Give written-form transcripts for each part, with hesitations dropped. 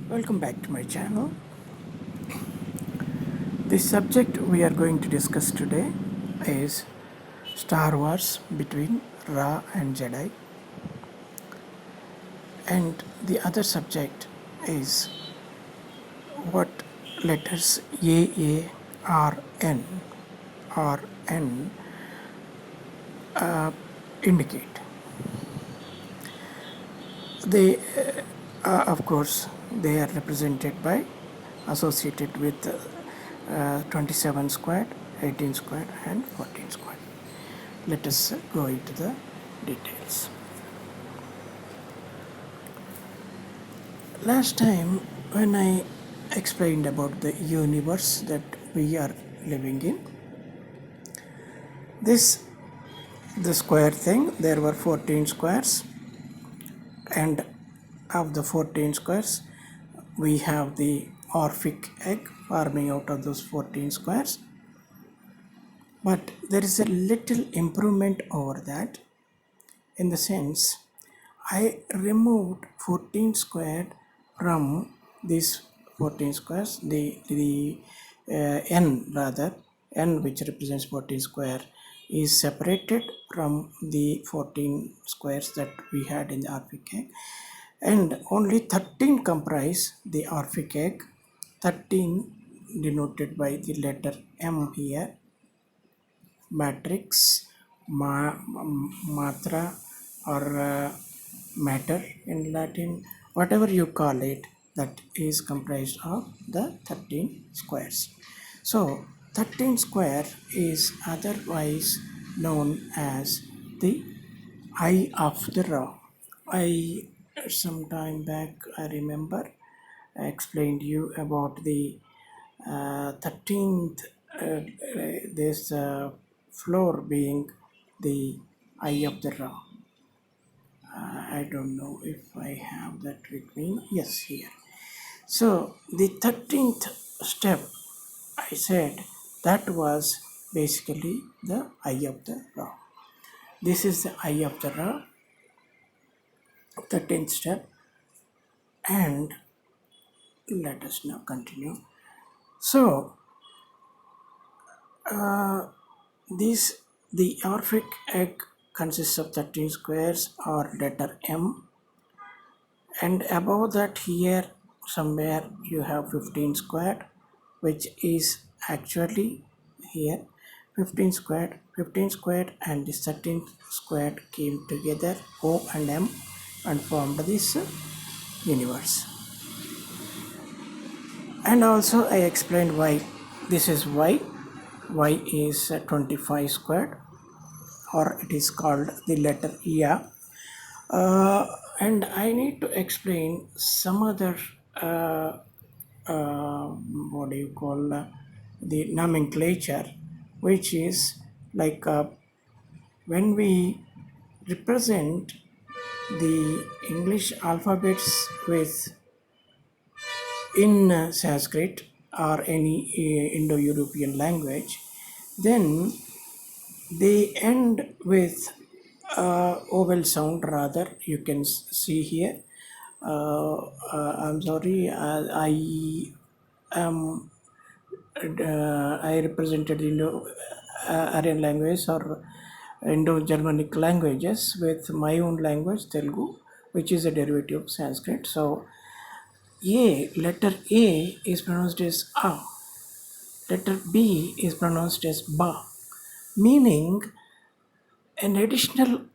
Welcome back to my channel. The subject we are going to discuss today is Star Wars between RAA and ZEDI, and the other subject is what letters A, R, N or N indicate. They, of course, they are represented by associated with 27 squared, 18 squared and 14 squared. Let us go into the details. Last time when I explained about the universe that we are living in, the square thing, there were 14 squares, and of the 14 squares we have the Orphic egg forming out of those 14 squares. But there is a little improvement over that, in the sense I removed 14 squared from these 14 squares. The n which represents 14 square is separated from the 14 squares that we had in the Orphic egg, and only 13 comprise the Orphic egg. 13 denoted by the letter M here, matrix, matra or matter in Latin, whatever you call it, that is comprised of the 13 squares. So 13 square is otherwise known as the eye of the RAA. Some time back, I remember I explained you about the 13th this floor being the eye of the RAA. I don't know if I have that with me. Yes, here. So the 13th step, I said, that was basically the eye of the RAA. This is the eye of the RAA, 13th step, and let us now continue. So the Orphic egg consists of 13 squares or letter M, and above that here somewhere you have 15 squared, which is actually here 15 squared and the 13 squared came together, O and M, and formed this universe. And also I explained why this is y is 25 squared, or it is called the letter Ya. And I need to explain some other what do you call the nomenclature, which is like when we represent the English alphabets with in Sanskrit or any Indo-European language, then they end with vowel sound. Rather, you can see here. I'm sorry, I represented Indo-Aryan language or Indo-Germanic languages with my own language, Telugu, which is a derivative of Sanskrit. So letter A is pronounced as A, letter B is pronounced as Ba, meaning an additional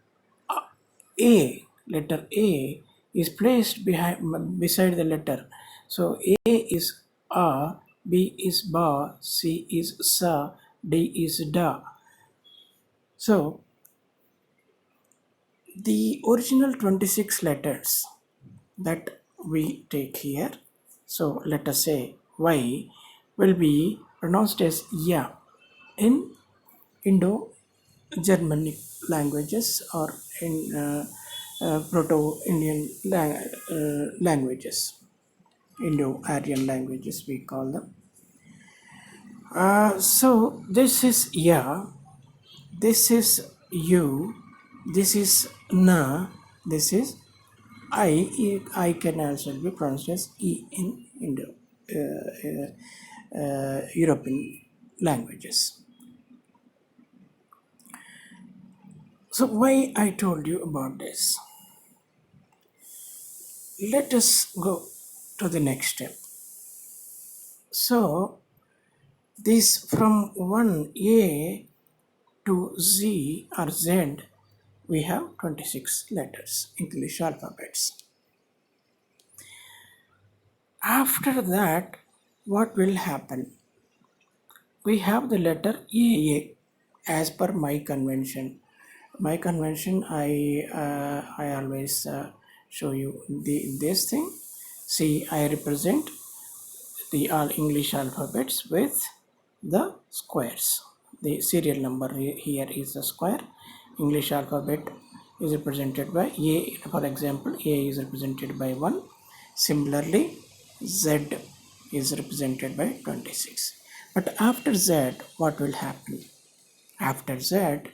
letter A is placed beside the letter. So A is A, B is Ba, C is Sa, D is Da. So the original 26 letters that we take here, so let us say Y, will be pronounced as Ya in Indo-Germanic languages or in Proto-Indian languages, Indo-Aryan languages we call them. So this is Ya, this is U, this is Na, this is I can also be pronounced as E in European languages. So why I told you about this? Let us go to the next step. So this from 1A to Z or Z, we have 26 letters, English alphabets. After that, what will happen? We have the letter AA as per my convention. My convention, I always show you this thing. See, I represent the all English alphabets with the squares. The serial number here is a square. English alphabet is represented by A. For example, A is represented by 1. Similarly, Z is represented by 26. But after Z, what will happen? After Z,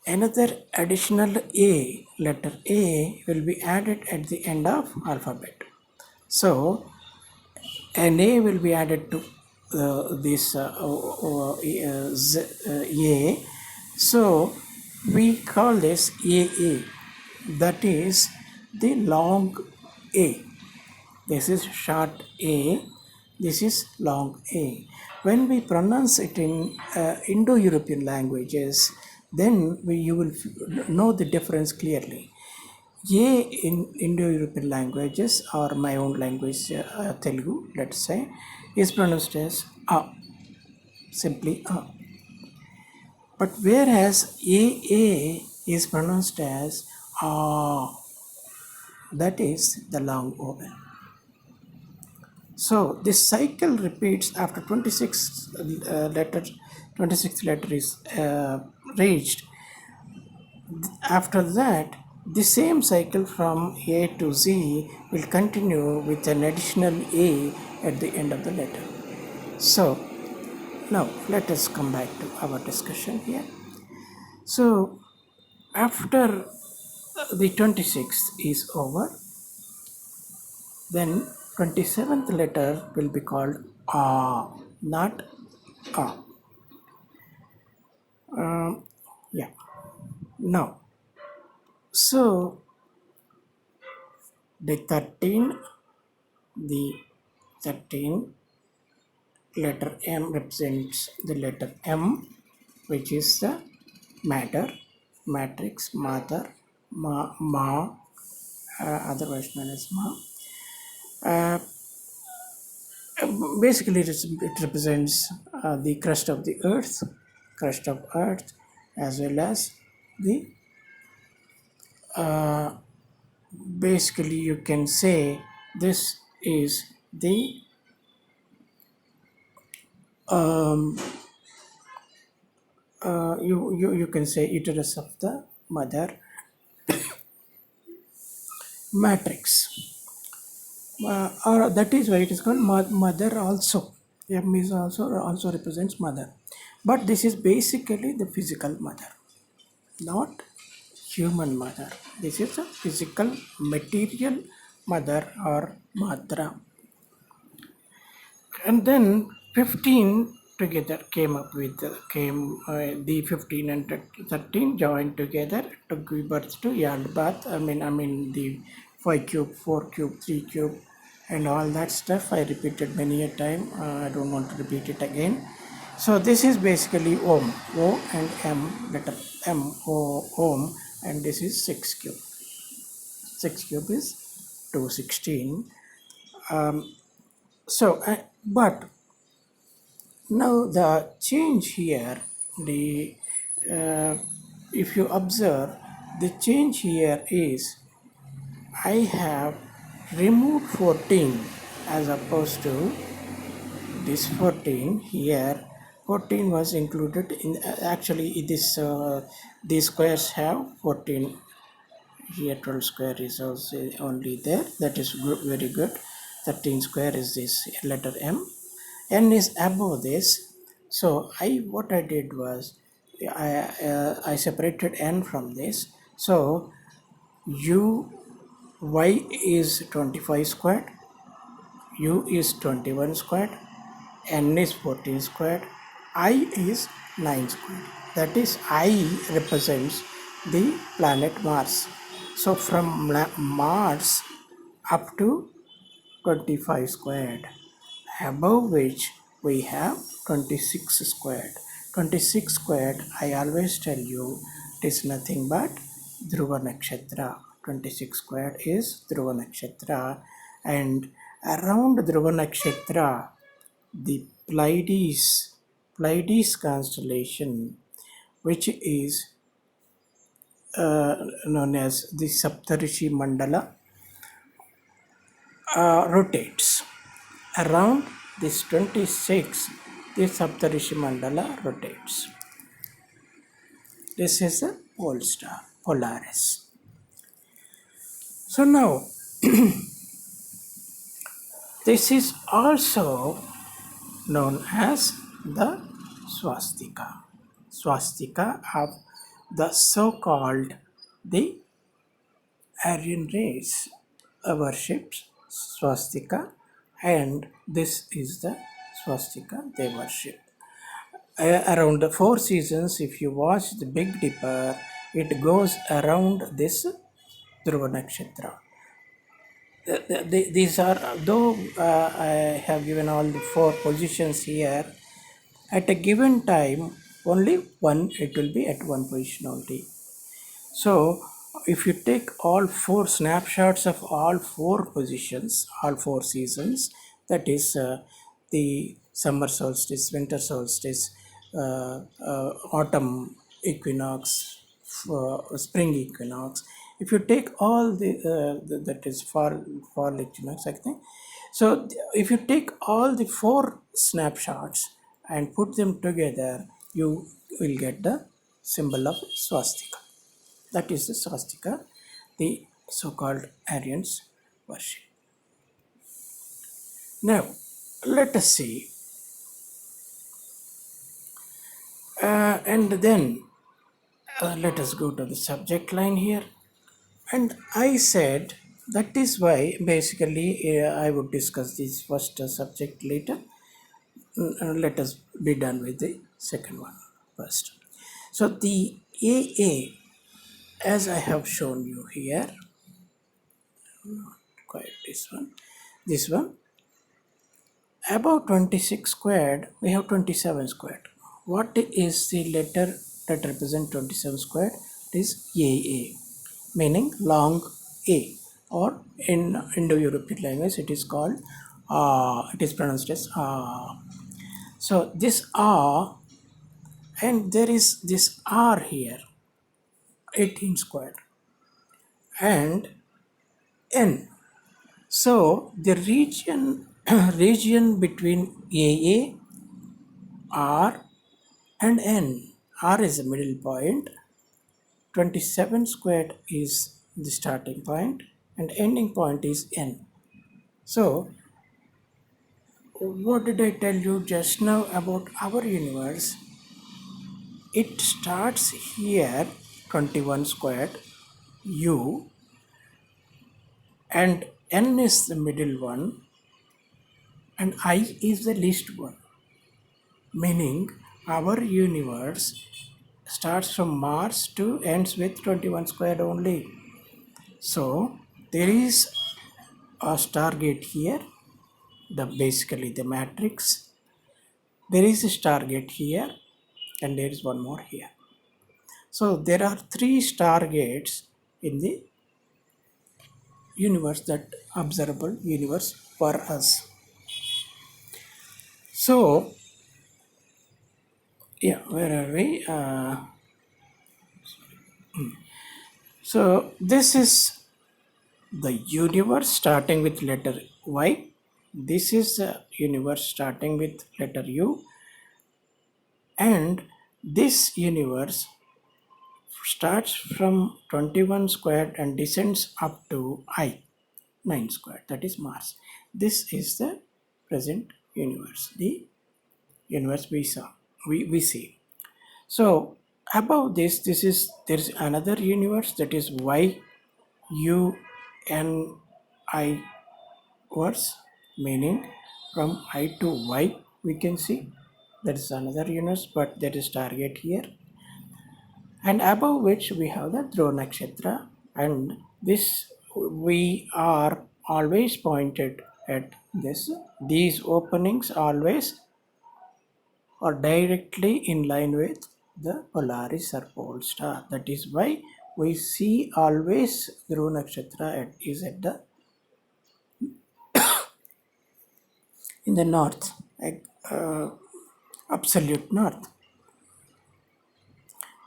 another additional A, letter A, will be added at the end of alphabet. So an A will be added to this A. So we call this AA. That is the long A. This is short A. This is long A. When we pronounce it in Indo-European languages, then you will know the difference clearly. A in Indo-European languages or my own language, Telugu, let's say, is pronounced as A, simply A. But whereas AA is pronounced as A, that is the long vowel. So this cycle repeats after 26 letter, 26th letter is reached. After that, the same cycle from A to Z will continue with an additional A at the end of the letter. So now let us come back to our discussion here. So after the 26th is over, then 27th letter will be called A, not A. Yeah. Now, so the 13 letter M represents the letter M, which is the matter, matrix, mother, otherwise known as Ma. Basically, it represents the crust of the earth, as well as the basically you can say this is the you can say uterus of the mother matrix, or that is why it is called mother also. M is also represents mother, but this is basically the physical mother, not human mother. This is a physical material mother or madra. And then 15 together came up with the 15 and 13 joined together to give birth to Yardbath. I mean the 5 cube, 4 cube, 3 cube, and all that stuff I repeated many a time. I don't want to repeat it again. So this is basically Om, O and M, letter M, O, Om, and this is 6 cube. 6 cube is 216. But now the change here, if you observe, the change here is I have removed 14 as opposed to this 14 here. 14 was included in actually these squares have 14 here. 12 square is also only there, that is good, very good. 13 square is this letter M. N is above this, so what I did was I separated N from this. So U y is 25 squared, u is 21 squared, n is 14 squared, I is 9 squared. That is, I represents the planet Mars. So from Mars up to 25 squared, above which we have 26 squared. 26 squared, I always tell you, it is nothing but Dhruva Nakshatra. 26 squared is Dhruva Nakshatra, and around Dhruva Nakshatra, the Pleiades constellation, which is known as the Saptarishi mandala, rotates around this 26. The Saptarishi mandala rotates. This is a pole star, Polaris. So now this is also known as the swastika. Swastika of the so-called the Aryan race worships swastika, and this is the swastika they worship. Around the 4 seasons, if you watch the Big Dipper, it goes around this Dhruva Nakshatra. These are, though I have given all the 4 positions here, at a given time, only one, it will be at one position only. So, if you take all 4 snapshots of all 4 positions, all 4 seasons, that is the summer solstice, winter solstice, autumn equinox, spring equinox. If you take all that is fall equinox, I think. So, if you take all the 4 snapshots and put them together, you will get the symbol of swastika. That is the swastika the so-called Aryans worship. Now, let us see. And then let us go to the subject line here. And I said that is why basically I would discuss this first subject later. Let us be done with the second one first. So the AA, as I have shown you here, not quite this one, above 26 squared, we have 27 squared. What is the letter that represents 27 squared? It is AA, meaning long A, or in Indo-European language it is called it is pronounced as So this and there is this R here, 18 squared, and N. So the region between AA, R and N. R is the middle point, 27 squared is the starting point, and ending point is N. So what did I tell you just now about our universe? It starts here 21 squared U, and N is the middle one, and I is the least one, meaning our universe starts from Mars to ends with 21 squared only. So there is a stargate here, basically the matrix. There is a stargate here, and there is one more here. So there are 3 stargates in the universe, that observable universe for us. So yeah, where are we? So this is the universe starting with letter Y. This is the universe starting with letter U, and this universe starts from 21 squared and descends up to I, 9 squared, that is Mars. This is the present universe, the universe we see. So above this, there is another universe, that is Y, U, N I words, meaning from I to Y we can see. That is another universe, but that is target here. And above which we have the Dhruva Nakshatra, and this we are always pointed at this. These openings always are directly in line with the Polaris or pole star. That is why we see always Dhruva Nakshatra is at the in the north, like, absolute north.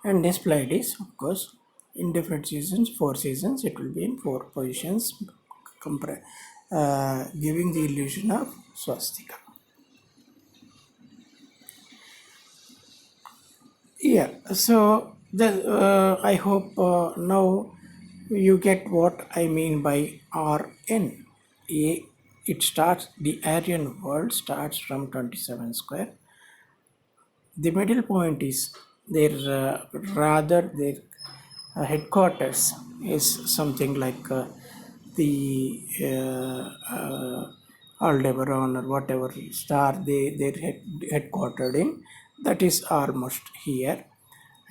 And this Pleiades, of course, in different seasons, 4 seasons, it will be in 4 positions, giving the illusion of swastika. Yeah, so I hope now you get what I mean by Rn. It starts, the Aryan world starts from 27 square. The middle point is their their headquarters is something like the Aldebaran or whatever star they're headquartered in, that is almost here,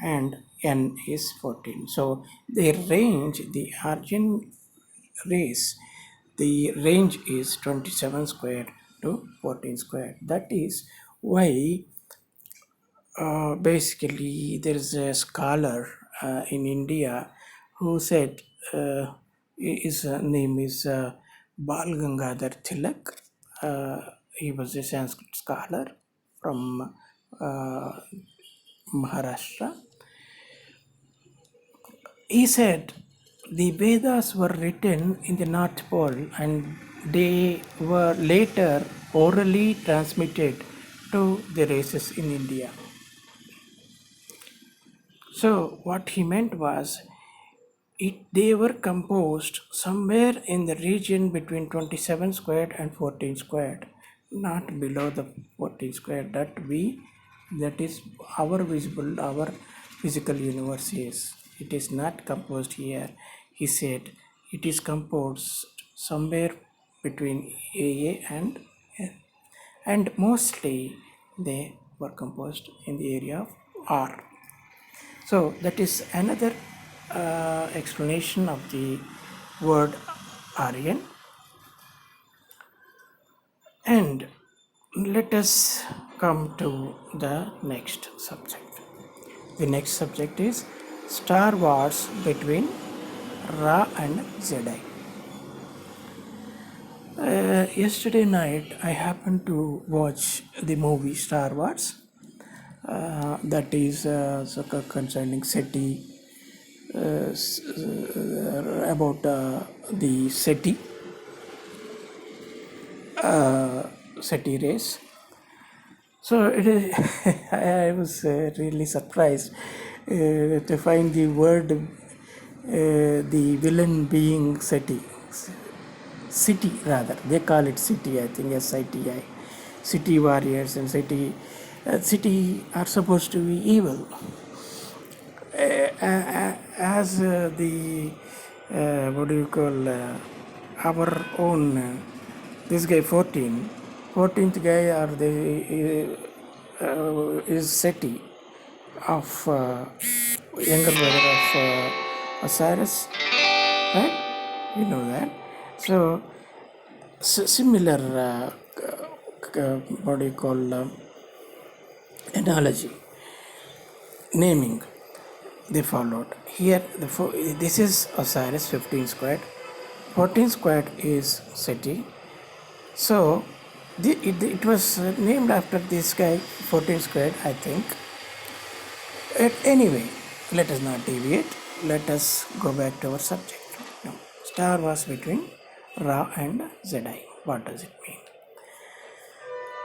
and N is 14. So their range, the Aryan race, the range is 27 square to 14 square. That is why basically there is a scholar in India who said his name is Bal Gangadhar Tilak. He was a Sanskrit scholar from Maharashtra. He said the Vedas were written in the North Pole and they were later orally transmitted to the races in India. So what he meant was they were composed somewhere in the region between 27 squared and 14 squared, not below the 14 squared that is our visible, our physical universe is. It is not composed here. He said it is composed somewhere between AA and N. And mostly they were composed in the area of R. So that is another explanation of the word Aryan. And let us come to the next subject. The next subject is Star Wars between RAA and ZEDI. Yesterday night I happened to watch the movie Star Wars. That is concerning SETI, about the SETI race. So it is I was really surprised to find the word, the villain being SETI. City rather, they call it City, I think, SITI. City warriors and City are supposed to be evil. As the what do you call our own this guy 14th guy are the is Seti of younger brother of Osiris, right? You know that. So similar what do you call analogy, naming they followed. Here this is Osiris 15 squared, 14 squared is Seti. So it was named after this guy 14 squared, I think. Anyway, let us not deviate. Let us go back to our subject. Now, Star Wars between RAA and ZEDI. What does it mean?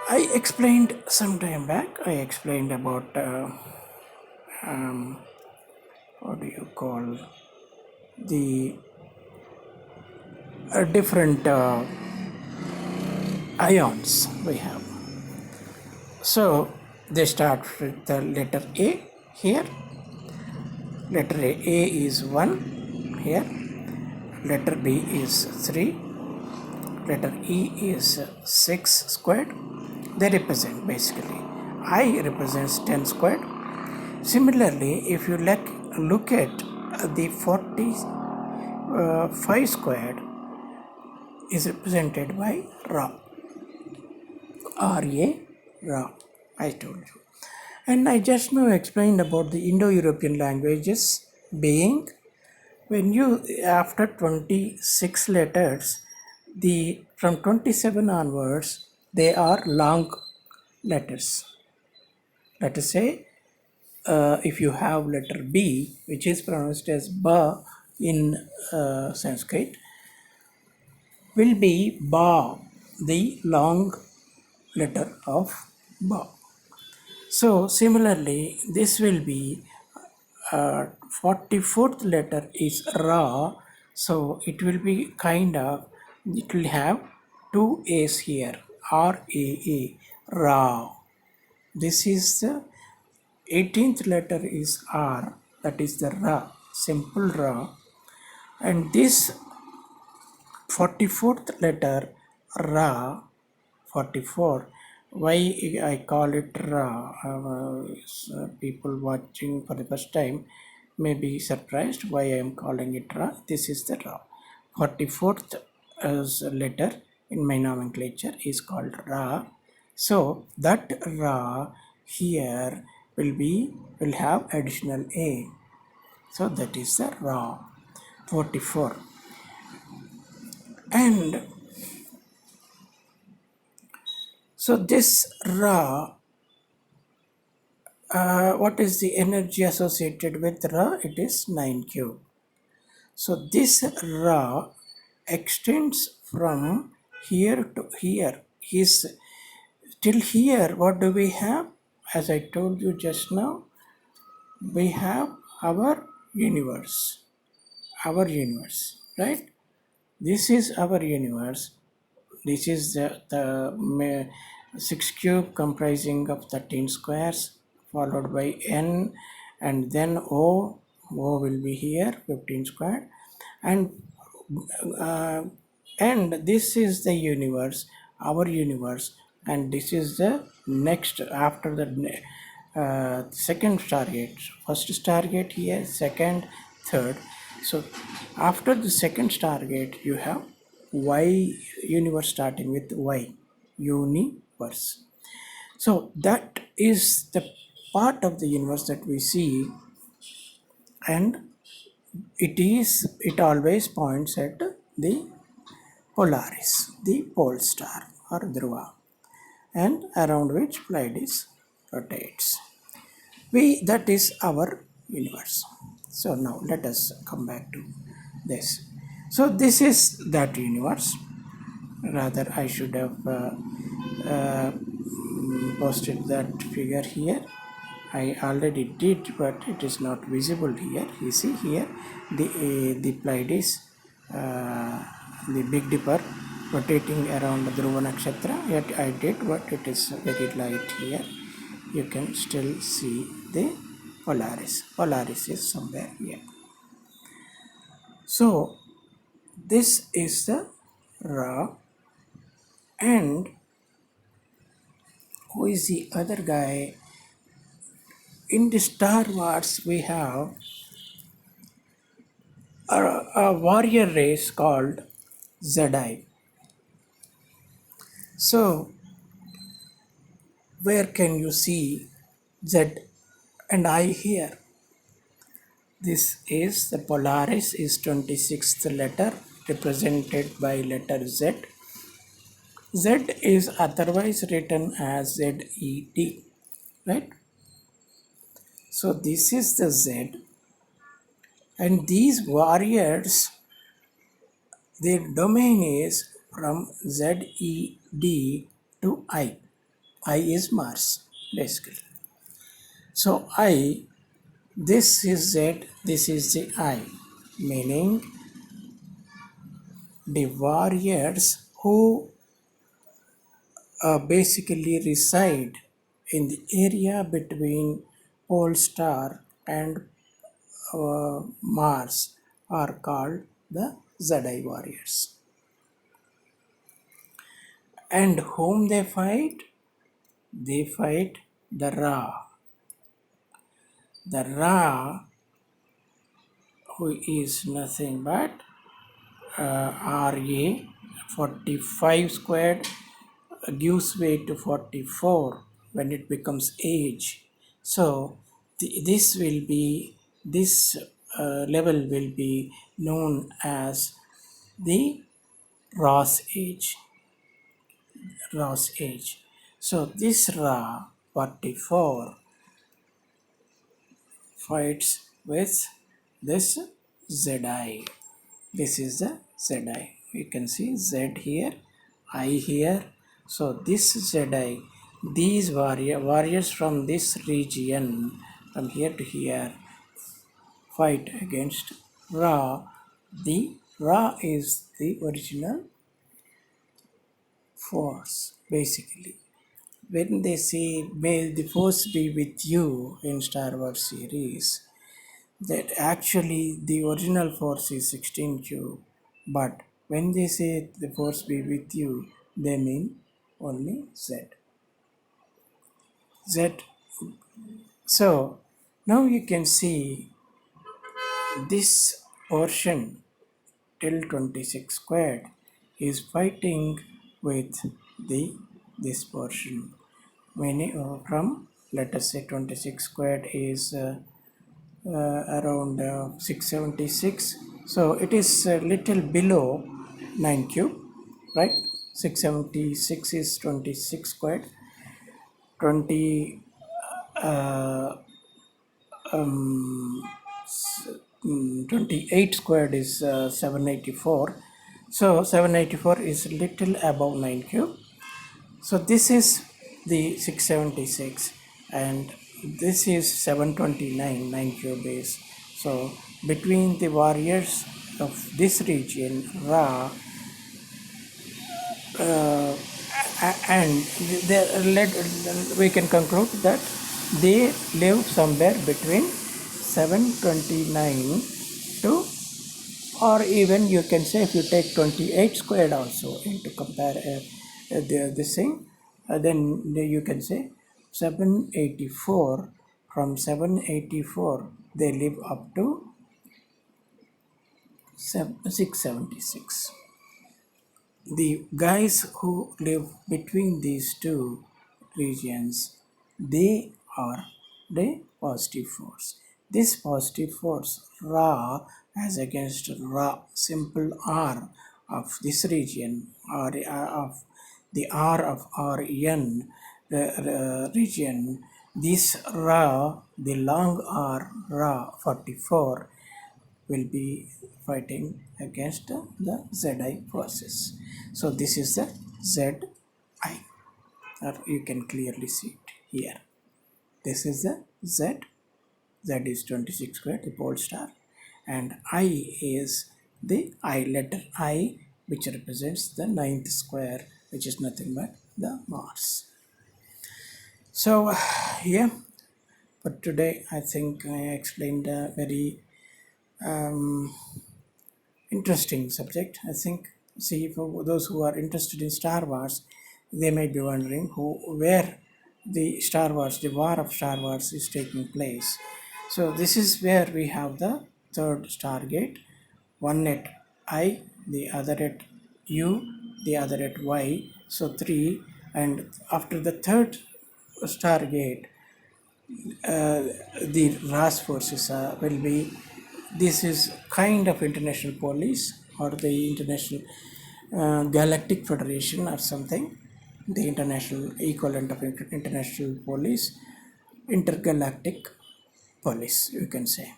I explained some time back. I explained about what do you call the different ions we have. So they start with the letter A here. Letter A is 1 here. letter D is 3, letter E is 6 squared. They represent basically. I represents 10 squared. Similarly, if you look at the 45 squared is represented by RA. RA, Ra, I told you. And I just now explained about the Indo-European languages being, when you, after 26 letters, from 27 onwards, they are long letters. Let us say, if you have letter B, which is pronounced as Ba in Sanskrit, will be Ba, the long letter of Ba. So similarly, this will be 44th letter is Ra, so it will be it will have two A's here, RAA, Ra. This is the 18th letter is R, that is the Ra, simple Ra, and this 44th letter Ra, 44. Why I call it Ra? People watching for the first time may be surprised why I am calling it Ra. This is the Ra. 44th letter in my nomenclature is called Ra. So that Ra here will have additional A. So that is the Ra 44. And so this Ra, what is the energy associated with Ra? It is 9 cube. So this Ra extends from here to here. Till here, what do we have? As I told you just now, we have our universe, right? This is our universe. This is the 6 cube comprising of 13 squares, followed by N, and then O. O will be here, 15 squared, and uh, this is the universe, our universe, and this is the next after the second stargate. First stargate here, second, third. So after the second stargate, you have Y universe starting with Y, universe. So that is the part of the universe that we see, and it always points at the Polaris, the pole star or Dhruva, and around which Pleiades rotates. That is our universe. So now let us come back to this. So this is that universe. Rather, I should have posted that figure here. I already did, but it is not visible here. You see here the Pleiades, the Big Dipper rotating around the Dhruva Nakshatra. Yet I did, but it is very light here. You can still see the Polaris. Polaris is somewhere here. So this is the Ra, and who is the other guy? In the Star Wars, we have a warrior race called ZEDI. So, where can you see Z and I here? This is the Polaris is 26th letter represented by letter Z. Z is otherwise written as ZED, right? So this is the Z, and these warriors, their domain is from ZED to I. I is Mars, basically. So this is Z, this is the I, meaning the warriors who basically reside in the area between pole star and Mars are called the ZEDI warriors. And whom they fight? They fight the RAA. The RAA, who is nothing but RA 45 squared, gives way to 44 when it becomes age. So this level will be known as the Ross age. Ross age. So this Ra 44 fights with this ZI. This is the ZI. You can see Z here, I here. So this ZI, these warriors from this region, from here to here, fight against Ra. The Ra is the original force, basically. When they say, may the force be with you in Star Wars series, that actually the original force is 16Q, but when they say the force be with you, they mean only Z. Z. So now you can see this portion till 26 squared is fighting with this portion. Many from, let us say 26 squared is around 676, so it is a little below 9 cube, right? 676 is 26 squared, 20 um, 28 squared is 784, so 784 is little above 9 cube. So this is the 676 and this is 729 9 cube base. So between the warriors of this region, Ra, and we can conclude that they live somewhere between 729 to, or even you can say if you take 28 squared also into compare this thing, then you can say 784. From 784 they live up to 676. The guys who live between these two regions, they are the positive force. This positive force, Ra, as against Ra, simple R of this region, or of the R of Rn region, this Ra, the long R, Ra 44, will be fighting against the ZI forces. So this is the ZI, or you can clearly see it here. This is the Z. Z is 26 squared, the pole star, and I is the I letter I, which represents the ninth square, which is nothing but the Mars. So yeah, for today I think I explained a very interesting subject. I think, see, for those who are interested in Star Wars, they may be wondering where the Star Wars, the war of Star Wars is taking place. So this is where we have the third Stargate, one at I, the other at U, the other at Y, so 3, and after the third Stargate, the RAS forces will be, this is kind of international police or the international galactic federation or something, the international equivalent of international police, intergalactic police, you can say.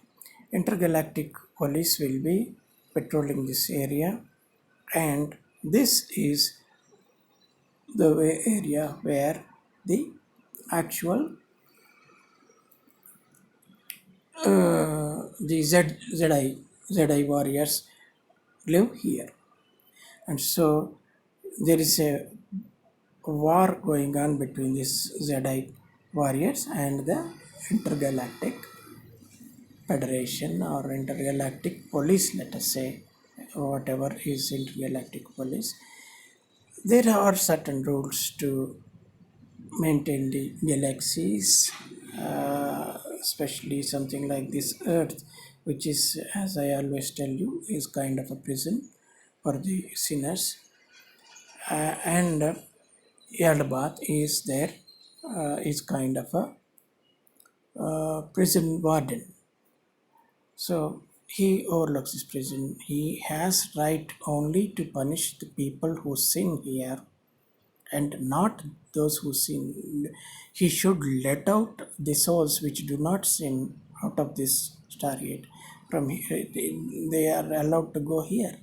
Intergalactic police will be patrolling this area, and this is the area where the actual the ZI warriors live here. And so there is a war going on between these ZI warriors and the intergalactic federation or intergalactic police, let us say. whatever is intergalactic police. There are certain rules to maintain the galaxies, especially something like this Earth, which is, as I always tell you, is kind of a prison for the sinners. And Yaldabaoth is there, is kind of a prison warden. So he overlooks this prison. He has right only to punish the people who sin here and not those who sin. He should let out the souls which do not sin out of this stargate. From here, they are allowed to go here,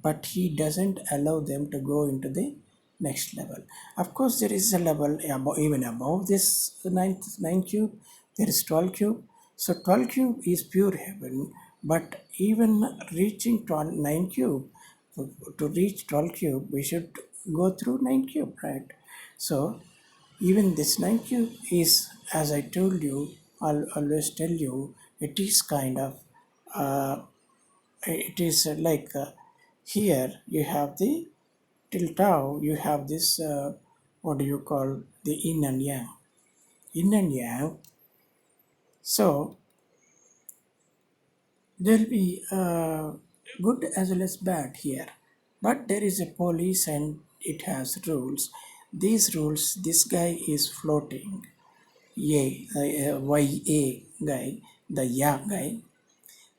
but he doesn't allow them to go into the next level. Of course, there is a level above, even above this nine cube. There is 12 cube. So 12 cube is pure heaven, but even reaching 9 cube, to reach 12 cube, we should go through 9 cube, right? So even this 9 cube is, as I told you, I'll always tell you, it is kind of it is like here you have the till tau, you have this what do you call the yin and yang, yin and yang. So there will be good as well as bad here, but there is a police and it has rules. These rules, this guy is floating, ya guy, the ya guy.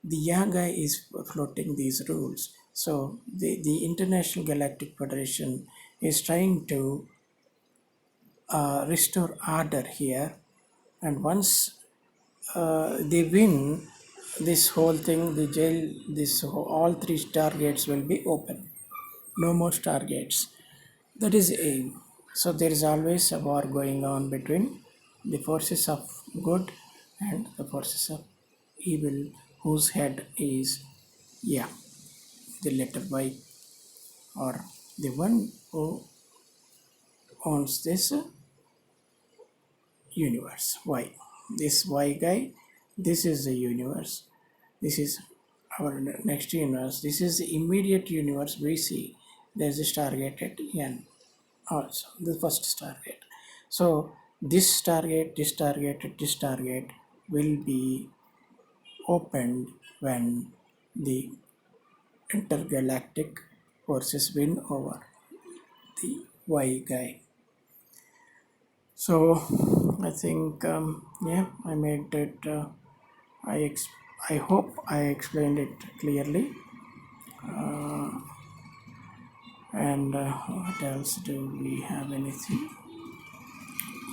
The Ya guy is floating these rules. So the International Galactic Federation is trying to restore order here, and once they win this whole thing, the jail, all three stargates will be open. No more stargates. That is the aim. So there is always a war going on between the forces of good and the forces of evil, whose head is yeah, the letter Y, or the one who owns this universe. Y. This Y guy, this is the universe. This is our next universe. This is the immediate universe we see. There's a stargate at N also, the first stargate. So this stargate, this stargate will be opened when the intergalactic forces win over the Y guy. So I think yeah, I made it. I hope I explained it clearly. And what else do we have? Anything?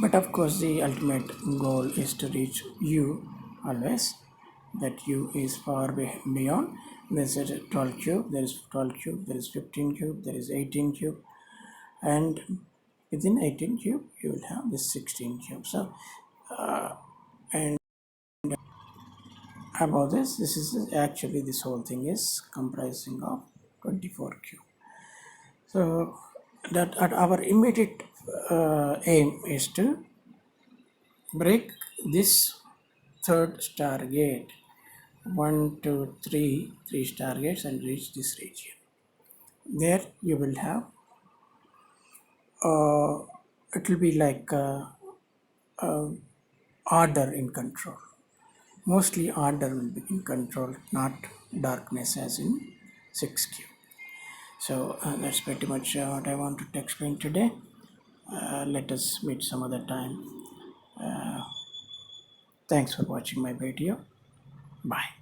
But of course, the ultimate goal is to reach you always. That you is far beyond. There's a 12 cube. There is 12 cube. There is 15 cube. There is 18 cube, and within 18 cube you will have this 16 cube. So and about this is actually, this whole thing is comprising of 24 cube. So that at our immediate aim is to break this third stargate, 1 2 3 stargates, and reach this region. There you will have it will be like order in control. Mostly order will be in control, not darkness as in 6Q. So that's pretty much what I wanted to explain today. Let us meet some other time. Thanks for watching my video. Bye.